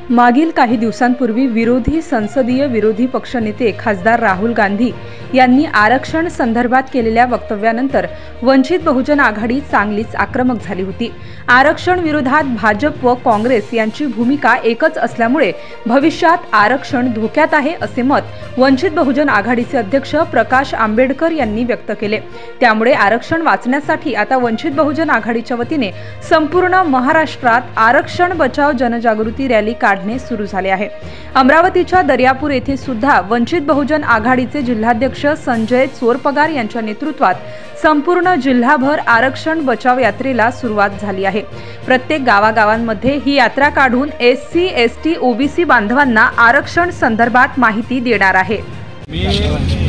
मागील काही दिवसांपूर्वी विरोधी संसदीय विरोधी पक्षनेते खासदार राहुल गांधी यांनी आरक्षण संदर्भात केलेल्या वक्तव्यानंतर वंचित बहुजन आघाडी चांगलीच आक्रमक झाली होती। आरक्षण विरोधात भाजप व काँग्रेस यांची भूमिका एकच असल्यामुळे भविष्यात आरक्षण धोक्यात आहे असे मत वंचित बहुजन आघाडीचे अध्यक्ष प्रकाश आंबेडकर यांनी व्यक्त केले। त्यामुळे आरक्षण वाचण्यासाठी आता वंचित बहुजन आघाडीच्या वतीने संपूर्ण महाराष्ट्रात आरक्षण बचाव जनजागृती रॅली काढणे सुरू झाले आहे। अमरावतीच्या दर्यापूर येथे सुद्धा वंचित बहुजन आघाडीचे जिल्हाध्यक्ष संजय चोरपगार यांच्या नेतृत्वात संपूर्ण जिल्हाभर आरक्षण बचाव यात्रेला सुरुवात झाली आहे। प्रत्येक गावागावांमध्ये ही यात्रा काढून एससी, एसटी, ओबीसी बांधवांना आरक्षण संदर्भात माहिती देणार आहे।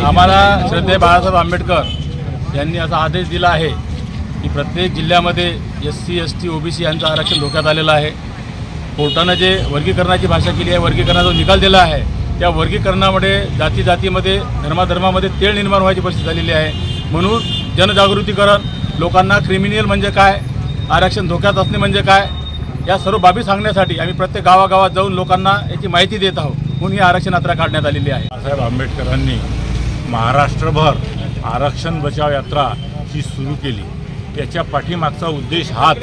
आम्हाला श्रद्धेय बाळासाहेब आंबेडकर यांनी असा आदेश दिला आहे की प्रत्येक जिल्ह्यामध्ये एससी, एसटी, ओबीसी यांचं आरक्षण धोक्यात आलेलं आहे। कोर्टाने जे वर्गीकरणाची भाषा केली आहे, वर्गीकरणाचा निकाल दिला आहे, त्या वर्गीकरणामध्ये जातीमध्ये धर्मामध्ये तेढ निर्माण व्हायची परिस्थिती झालेली आहे। म्हणून जनजागृतीकरण, लोकांना क्रिमिनल म्हणजे काय, आरक्षण धोक्यात असणे म्हणजे काय, या सर्व बाबी सांगण्यासाठी आम्ही प्रत्येक गावागावात जाऊन लोकांना याची माहिती देत आहोत। म्हणून ही आरक्षण यात्रा काढण्यात आलेली आहे। बाळासाहेब आंबेडकरांनी महाराष्ट्रभर आरक्षण बचाव यात्रा ही सुरू केली। याच्या पाठीमागचा उद्देश हाच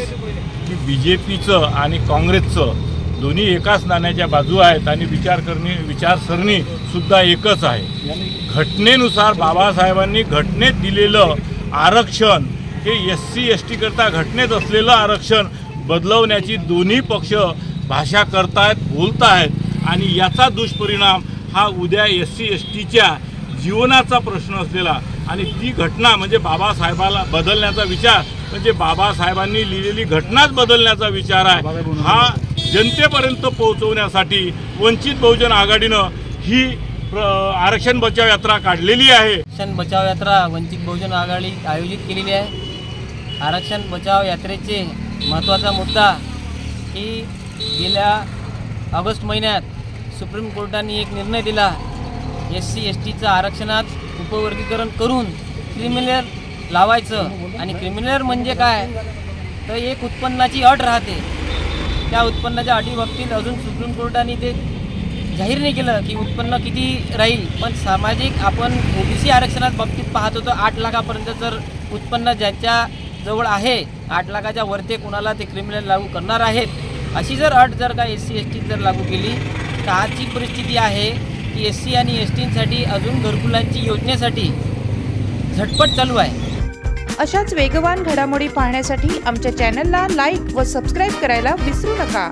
की बीजेपीचं आणि काँग्रेसचं दोन्ही एकाच नाण्याच्या बाजू आहेत आणि विचारसरणी सुद्धा एकच आहे। घटनेनुसार बाबासाहेबांनी घटनेत दिलेलं आरक्षण हे एससी एसटी करता घटनेत असलेलं आरक्षण बदलवण्याची दोन्ही पक्ष भाषा करतायत, बोलतायत आणि याचा दुष्परिणाम हा उद्या एससी एसटीच्या जीवनाचा प्रश्न असलेला आणि ती घटना म्हणजे बाबासाहेबाला बदलण्याचा विचार म्हणजे बाबासाहेबांनी लिहिलेली घटनाच बदलण्याचा विचार आहे। हा जनतेपर्यंत पोहोचवण्यासाठी वंचित बहुजन आघाडीनं ही आरक्षण बचाव यात्रा काढलेली आहे। आरक्षण बचाव यात्रा वंचित बहुजन आघाडी आयोजित केलेली आहे। आरक्षण बचाव यात्रेचे महत्त्वाचा मुद्दा की गेल्या ऑगस्ट महिन्यात सुप्रीम कोर्टाने एक निर्णय दिला, एससी एसटीचं आरक्षणात उपवर्गीकरण करून क्रिमिनल लावायचं। आणि क्रिमिनल म्हणजे काय तर एक उत्पन्नाची अट राहते, त्या उत्पन्नाच्या अटीबाबतीत अजून सुप्रीम कोर्टाने ते जाहीर नाही केलं की उत्पन्न किती राहील। पण सामाजिक आपण ओबीसी आरक्षणात बाबतीत पाहत होतो 8 लाखापर्यंत जर उत्पन्न ज्यांच्या जवळ आहे, 8 लाखाच्या वरती कोणाला ते क्रिमिनल लागू करणार आहेत। अशी जर अट जर का एससी एसटी जर लागू केली तर आजची परिस्थिती आहे की एससी आणि एसटींसाठी अजून घरकुलांची योजनेसाठी झटपट चालू आहे। अशाच वेगवान घडामोडी पाहण्यासाठी आमच्या चॅनलला लाईक व सबस्क्राईब करायला विसरू नका।